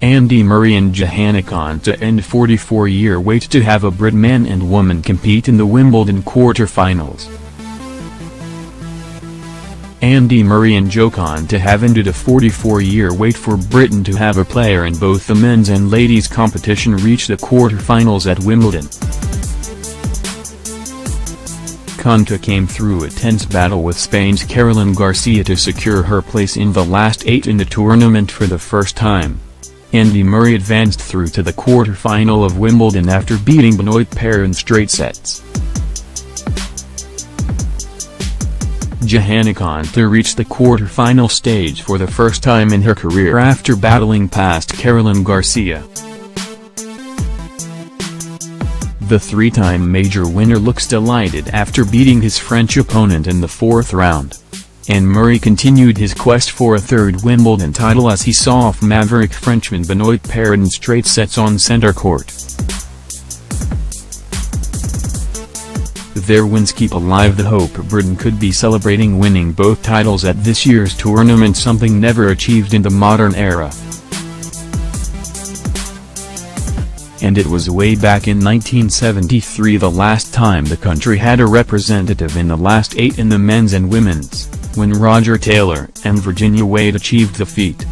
Murray and Johanna Konta end 44-year wait to have a Brit man and woman compete in the Wimbledon quarter-finals. Murray and Jo Konta have ended a 44-year wait for Britain to have a player in both the men's and ladies' competition reach the quarter-finals at Wimbledon. Konta came through a tense battle with Spain's Caroline Garcia to secure her place in the last 8 in the tournament for the first time. Murray advanced through to the quarter-final of Wimbledon after beating Benoit Paire in straight sets. Johanna Konta reached the quarter-final stage for the first time in her career after battling past Caroline Garcia. The three-time major winner looks delighted after beating his French opponent in the fourth round. Murray continued his quest for a third Wimbledon title as he saw off maverick Frenchman Benoit Paire in straight sets on centre court. Their wins keep alive the hope Britain could be celebrating winning both titles at this year's tournament, something never achieved in the modern era. And it was way back in 1973 the last time the country had a representative in the last 8 in the men's and women's, when Roger Taylor and Virginia Wade achieved the feat.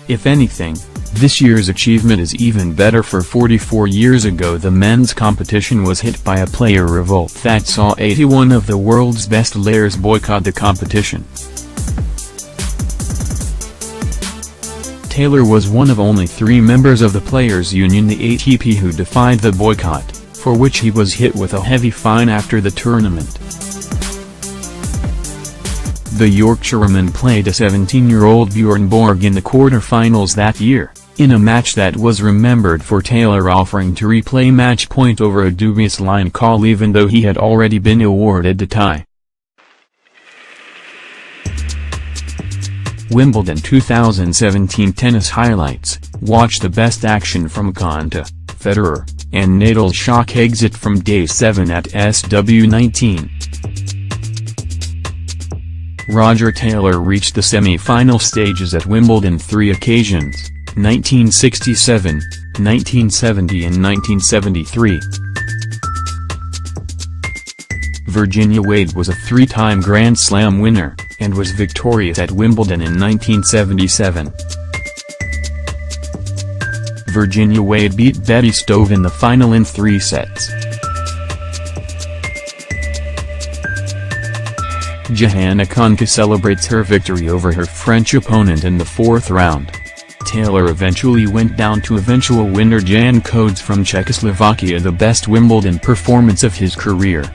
If anything, this year's achievement is even better, for 44 years ago the men's competition was hit by a player revolt that saw 81 of the world's best players boycott the competition. Taylor was one of only 3 members of the Players' Union, the ATP, who defied the boycott, for which he was hit with a heavy fine after the tournament. The Yorkshireman played a 17-year-old Bjorn Borg in the quarter-finals that year, in a match that was remembered for Taylor offering to replay match point over a dubious line call even though he had already been awarded the tie. Wimbledon 2017 tennis highlights: watch the best action from Konta, Federer, and Nadal's shock exit from Day 7 at SW19. Roger Taylor reached the semi-final stages at Wimbledon 3 occasions, 1967, 1970 and 1973. Virginia Wade was a 3-time Grand Slam winner, and was victorious at Wimbledon in 1977. Virginia Wade beat Betty Stove in the final in 3 sets. Johanna Konta celebrates her victory over her French opponent in the 4th round. Taylor eventually went down to eventual winner Jan Kodes from Czechoslovakia, the best Wimbledon performance of his career.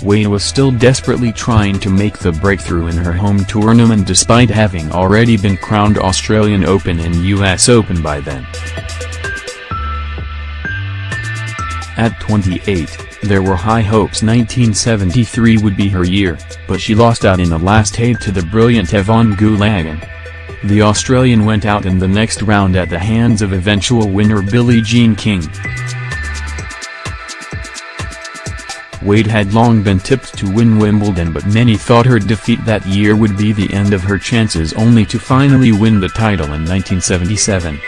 Wade was still desperately trying to make the breakthrough in her home tournament despite having already been crowned Australian Open and US Open by then. At 28, there were high hopes 1973 would be her year, but she lost out in the last 8 to the brilliant Yvonne Goulagan. The Australian went out in the next round at the hands of eventual winner Billie Jean King. Wade had long been tipped to win Wimbledon, but many thought her defeat that year would be the end of her chances, only to finally win the title in 1977.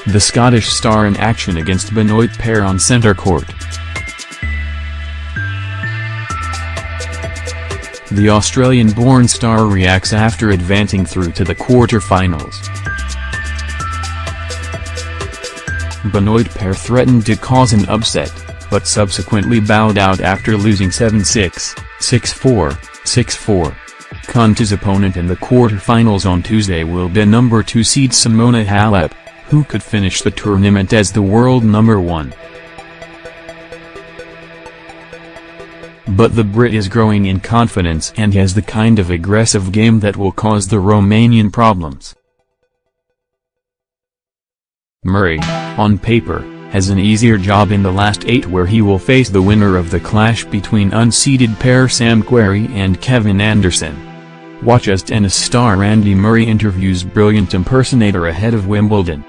The Scottish star in action against Benoit Paire on centre court. The Australian-born star reacts after advancing through to the quarter-finals. Benoit Paire threatened to cause an upset, but subsequently bowed out after losing 7-6, 6-4, 6-4. Konta's opponent in the quarter-finals on Tuesday will be number 2 seed Simona Halep, who could finish the tournament as the world number 1. But the Brit is growing in confidence and has the kind of aggressive game that will cause the Romanian problems. Murray, on paper, has an easier job in the last 8, where he will face the winner of the clash between unseeded pair Sam Querrey and Kevin Anderson. Watch as tennis star Andy Murray interviews brilliant impersonator ahead of Wimbledon.